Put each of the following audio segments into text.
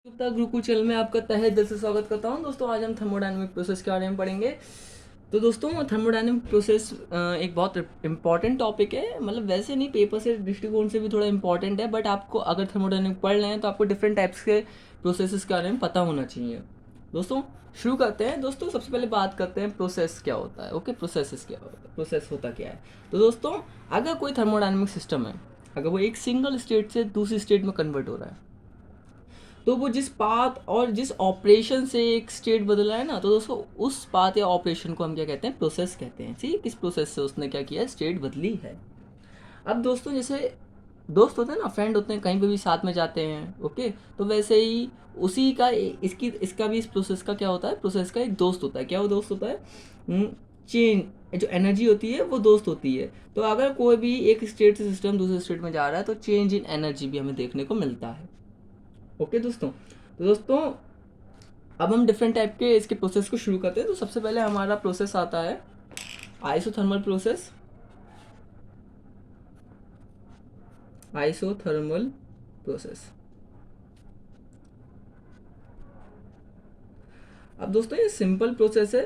Gupta Gurukul channel में आपका तहे दिल से स्वागत करता हूं। दोस्तों आज हम थर्मोडायनेमिक प्रोसेस के बारे में पढ़ेंगे। तो दोस्तों थर्मोडायनेमिक प्रोसेस एक बहुत इंपॉर्टेंट टॉपिक है। मतलब वैसे नहीं, पेपर से दृष्टिकोण से भी थोड़ा इंपॉर्टेंट है, बट आपको अगर थर्मोडायनेमिक पढ़ रहे हैं तो आपको डिफरेंट टाइप्स के प्रोसेसेस के बारे में पता होना चाहिए। दोस्तों शुरू करते हैं। दोस्तों सबसे पहले बात करते हैं प्रोसेस क्या होता है। ओके, प्रोसेस क्या होता है, प्रोसेस होता क्या है। तो दोस्तों अगर कोई थर्मोडायनेमिक सिस्टम है, अगर वो एक सिंगल स्टेट से दूसरी स्टेट में कन्वर्ट हो रहा है, तो वो जिस पाथ और जिस ऑपरेशन से एक स्टेट बदला है ना, तो दोस्तों उस पाथ या ऑपरेशन को हम क्या कहते हैं, प्रोसेस कहते हैं। सी किस प्रोसेस से उसने क्या किया, स्टेट बदली है। अब दोस्तों जैसे दोस्त होते हैं ना, फ्रेंड होते हैं, कहीं पे भी साथ में जाते हैं, ओके, तो वैसे ही उसी का इसका भी इस प्रोसेस का क्या होता है, प्रोसेस का एक दोस्त होता है। क्या वो दोस्त होता है, चेंज जो एनर्जी होती है वो दोस्त होती है। तो अगर कोई भी एक स्टेट से सिस्टम दूसरे स्टेट में जा रहा है तो चेंज इन एनर्जी भी हमें देखने को मिलता है। ओके दोस्तों, तो दोस्तों अब हम डिफरेंट टाइप के इसके प्रोसेस को शुरू करते हैं। तो सबसे पहले हमारा प्रोसेस आता है आइसोथर्मल प्रोसेस। Isothermal process. अब दोस्तों ये सिंपल प्रोसेस है।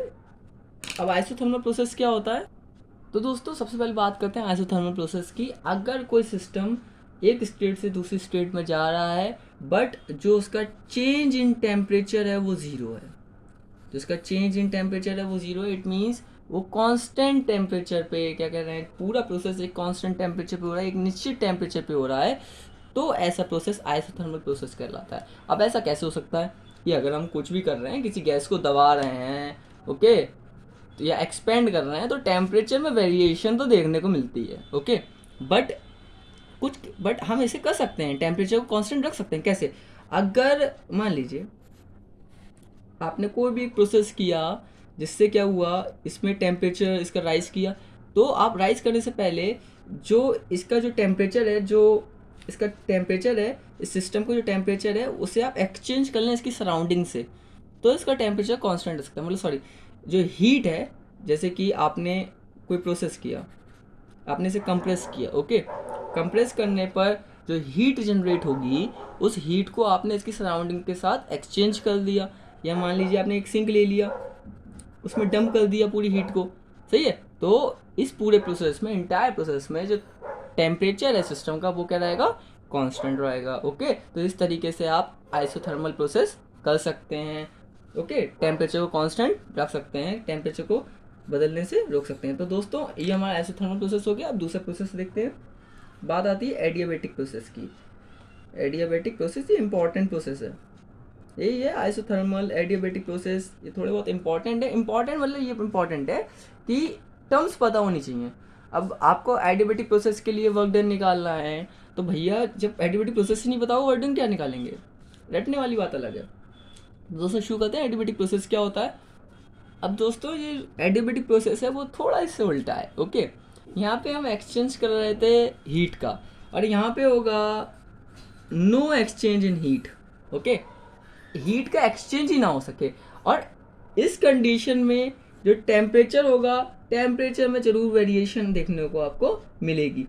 अब आइसोथर्मल प्रोसेस क्या होता है, तो दोस्तों सबसे पहले बात करते हैं आइसोथर्मल प्रोसेस की। अगर कोई सिस्टम एक स्टेट से दूसरी स्टेट में जा रहा है, बट जो उसका चेंज इन टेम्परेचर है वो ज़ीरो है, जिसका चेंज इन टेम्परेचर है वो जीरो, इट मीन्स वो कांस्टेंट टेम्परेचर पे क्या कह रहे हैं, पूरा प्रोसेस एक कांस्टेंट टेम्परेचर पे हो रहा है, एक निश्चित टेम्परेचर पे हो रहा है, तो ऐसा प्रोसेस आइसोथर्मल प्रोसेस कहलाता है। अब ऐसा कैसे हो सकता है, कि अगर हम कुछ भी कर रहे हैं, किसी गैस को दबा रहे हैं, ओके, तो या एक्सपेंड कर रहे हैं, तो टेम्परेचर में वेरिएशन तो देखने को मिलती है, ओके, बट हम इसे कर सकते हैं, टेम्परेचर को कांस्टेंट रख सकते हैं। कैसे, अगर मान लीजिए आपने कोई भी एक प्रोसेस किया जिससे क्या हुआ, इसमें टेम्परेचर इसका राइज किया, तो आप राइज करने से पहले जो इसका जो टेम्परेचर है, जो इसका टेम्परेचर है, इस सिस्टम को जो टेम्परेचर है उसे आप एक्सचेंज कर लें इसकी सराउंडिंग से, तो इसका टेम्परेचर कांस्टेंट रह सकता है। मतलब सॉरी, जो हीट है, जैसे कि आपने कोई प्रोसेस किया, आपने इसे कंप्रेस किया, ओके, कंप्रेस करने पर जो हीट जनरेट होगी, उस हीट को आपने इसकी सराउंडिंग के साथ एक्सचेंज कर दिया। या मान लीजिए आपने एक सिंक ले लिया, उसमें डंप कर दिया पूरी हीट को, सही है। तो इस पूरे प्रोसेस में, इंटायर प्रोसेस में जो टेम्परेचर है सिस्टम का वो क्या रहेगा, कांस्टेंट रहेगा। ओके, तो इस तरीके से आप आइसोथर्मल प्रोसेस कर सकते हैं। ओके, टेम्परेचर को कांस्टेंट रख सकते हैं, टेम्परेचर को बदलने से रोक सकते हैं। तो दोस्तों ये हमारा आइसोथर्मल प्रोसेस हो गया। अब दूसरा प्रोसेस देखते हैं। बात आती है एडियाबैटिक प्रोसेस की। एडियाबैटिक प्रोसेस ये इंपॉर्टेंट प्रोसेस है। यही है आइसोथर्मल एडियाबैटिक प्रोसेस। ये थोड़े बहुत इंपॉर्टेंट है। इंपॉर्टेंट मतलब ये इंपॉर्टेंट है कि टर्म्स पता होनी चाहिए। अब आपको एडियाबैटिक प्रोसेस के लिए वर्क डन निकालना है, तो भैया जब एडियाबैटिक प्रोसेस ही नहीं पता हो, वर्क डन क्या निकालेंगे, रटने वाली बात अलग है। दोस्तों शुरू करते हैं, एडियाबैटिक प्रोसेस क्या होता है। अब दोस्तों ये एडियाबैटिक प्रोसेस है वो थोड़ा इससे उल्टा है। ओके, यहाँ पे हम एक्सचेंज कर रहे थे हीट का, और यहाँ पे होगा no exchange in heat. Okay, heat का एक्सचेंज ही ना हो सके, और इस कंडीशन में जो टेम्परेचर होगा, टेम्परेचर में जरूर वेरिएशन देखने को आपको मिलेगी,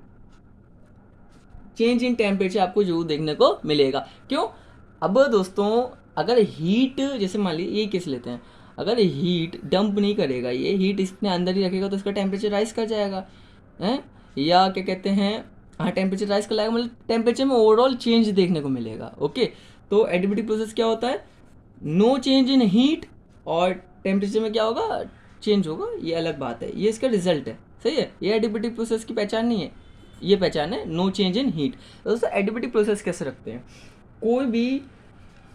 चेंज इन टेम्परेचर आपको जरूर देखने को मिलेगा। क्यों, अब दोस्तों अगर हीट, जैसे मान लीजिए ये केस लेते हैं, अगर हीट डंप नहीं करेगा, ये हीट इसने अंदर ही रखेगा, तो इसका टेम्परेचर राइज कर जाएगा, हैं, या क्या कहते हैं, हाँ टेम्परेचर राइज कर लाएगा, मतलब टेम्परेचर में ओवरऑल चेंज देखने को मिलेगा। ओके, तो एडियाबैटिक प्रोसेस क्या होता है, नो चेंज इन हीट, और टेम्परेचर में क्या होगा, चेंज होगा, ये अलग बात है, ये इसका रिजल्ट है, सही है। ये एडियाबैटिक प्रोसेस की पहचान नहीं है, ये पहचान है नो चेंज इन हीट। तो दोस्तों एडियाबैटिक प्रोसेस कैसे रखते हैं, कोई भी,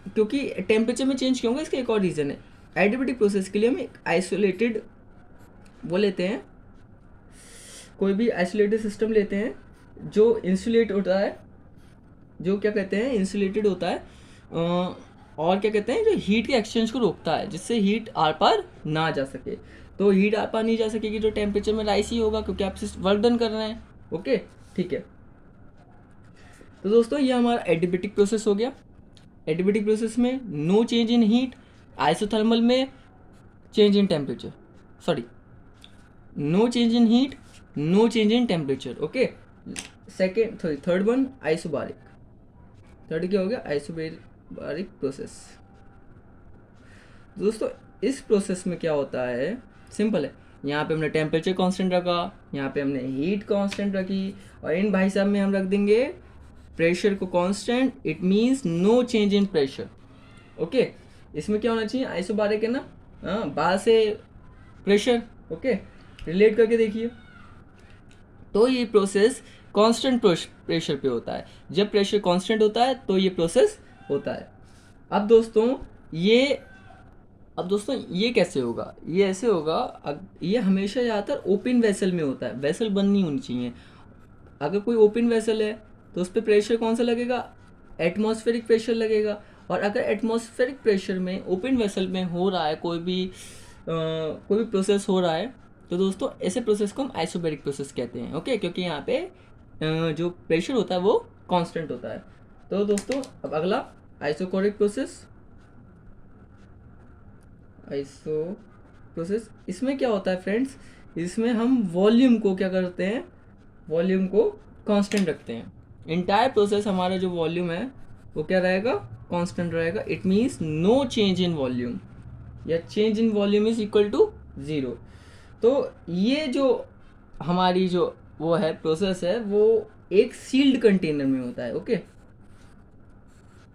क्योंकि टेम्परेचर में चेंज क्यों होगा, इसका एक और रीज़न है। एडियाबैटिक प्रोसेस के लिए हम एक आइसोलेटेड वो लेते हैं, कोई भी आइसोलेटेड सिस्टम लेते हैं जो इंसुलेट होता है, जो क्या कहते हैं, इंसुलेटेड होता है, और क्या कहते हैं, जो हीट के एक्सचेंज को रोकता है, जिससे हीट आर पार ना जा सके। तो हीट आर पार नहीं जा सकेगी तो टेम्परेचर में राइस ही होगा, क्योंकि आप वर्क डन कर रहे हैं। ओके, ठीक है। तो दोस्तों ये हमारा एडियाबैटिक प्रोसेस हो गया। एडियाबैटिक प्रोसेस में no change in heat, isothermal में change in temperature, sorry, no change in heat, no change in temperature. Okay, second, third one isobaric. Third क्या हो गया, आइसोबारिक प्रोसेस। दोस्तों इस प्रोसेस में क्या होता है, सिंपल है, यहाँ पे हमने टेम्परेचर कांस्टेंट रखा, यहाँ पे हमने हीट कांस्टेंट रखी, और इन भाई साहब में हम रख देंगे प्रेशर को constant. It means no change in pressure. Okay, इसमें क्या होना चाहिए, आइसोबारिक है ना, हाँ, बाहर से प्रेशर। ओके, रिलेट करके देखिए, तो ये प्रोसेस कांस्टेंट प्रेशर पे होता है। जब प्रेशर कांस्टेंट होता है तो ये प्रोसेस होता है। अब दोस्तों ये कैसे होगा, ये ऐसे होगा, ये हमेशा ज़्यादातर ओपन वेसल में होता है, वेसल बंद नहीं होनी चाहिए। अगर कोई ओपन वेसल है तो उस पर प्रेशर कौन सा लगेगा, एटमॉस्फेरिक प्रेशर लगेगा। और अगर एटमॉस्फेरिक प्रेशर में ओपन वेसल में हो रहा है कोई भी प्रोसेस हो रहा है, तो दोस्तों ऐसे प्रोसेस को हम आइसोबैरिक प्रोसेस कहते हैं। ओके, क्योंकि यहाँ पे जो प्रेशर होता है वो कांस्टेंट होता है। तो दोस्तों अब अगला आइसोकोरिक प्रोसेस। इसमें क्या होता है फ्रेंड्स, इसमें हम वॉल्यूम को क्या करते हैं, वॉल्यूम को कांस्टेंट रखते हैं। इंटायर प्रोसेस हमारा जो वॉल्यूम है वो क्या रहेगा, कांस्टेंट रहेगा। It means no change in volume, या change in volume is equal to 0। तो ये जो हमारी जो वो है प्रोसेस है वो एक सील्ड कंटेनर में होता है। ओके,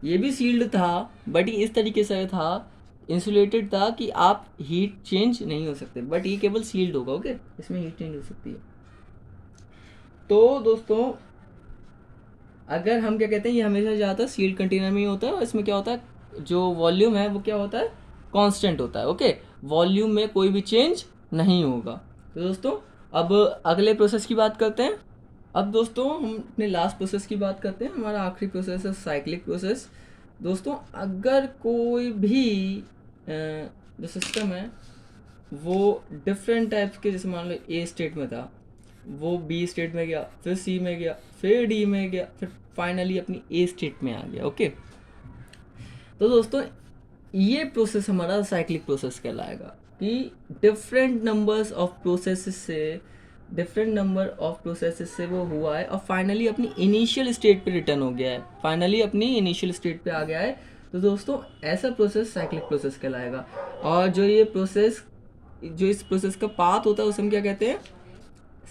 ये भी सील्ड था बट ये इस तरीके से था, इंसुलेटेड था कि आप हीट चेंज नहीं हो सकते, बट ये केवल सील्ड होगा। ओके, इसमें हीट चेंज हो सकती है। तो दोस्तों अगर हम क्या कहते हैं, ये हमेशा ज़्यादातर सील्ड कंटेनर में ही होता है, और इसमें क्या होता है, जो वॉल्यूम है वो क्या होता है, कांस्टेंट होता है। ओके, वॉल्यूम में कोई भी चेंज नहीं होगा। तो दोस्तों अब अगले प्रोसेस की बात करते हैं। अब दोस्तों हम अपने लास्ट प्रोसेस की बात करते हैं। हमारा आखिरी प्रोसेस है साइक्लिक प्रोसेस। दोस्तों अगर कोई भी जो सिस्टम है वो डिफरेंट टाइप्स के, जैसे मान लो ए स्टेट में था, वो बी स्टेट में गया, फिर सी में गया, फिर डी में गया, फिर फाइनली अपनी ए स्टेट में आ गया। ओके, तो दोस्तों ये प्रोसेस हमारा साइक्लिक प्रोसेस कहलाएगा कि डिफरेंट नंबर ऑफ प्रोसेसेस से वो हुआ है और फाइनली अपनी इनिशियल स्टेट पे रिटर्न हो गया है, फाइनली अपनी इनिशियल स्टेट पे आ गया है। तो दोस्तों ऐसा प्रोसेस साइक्लिक प्रोसेस कहलाएगा। और जो इस प्रोसेस का पाथ होता है उसे हम क्या कहते हैं,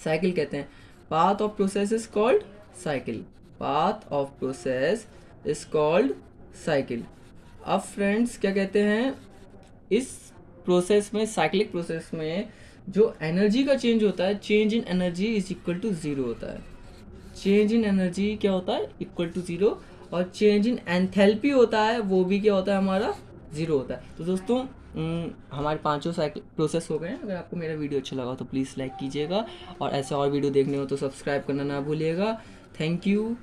साइकिल कहते हैं। Path of process is called cycle. Path of process is called cycle. अब फ्रेंड्स क्या कहते हैं, इस प्रोसेस में, साइक्लिक प्रोसेस में जो एनर्जी का चेंज होता है, change in energy is equal to 0 होता है। चेंज इन एनर्जी क्या होता है, इक्वल टू 0। और चेंज इन एंथैल्पी होता है, वो भी क्या होता है, हमारा 0 होता है। तो दोस्तों हमारे 5 साइकिल प्रोसेस हो गए हैं। अगर आपको मेरा वीडियो अच्छा लगा तो प्लीज़ लाइक कीजिएगा, और ऐसे और वीडियो देखने हो तो सब्सक्राइब करना ना भूलिएगा। Thank you.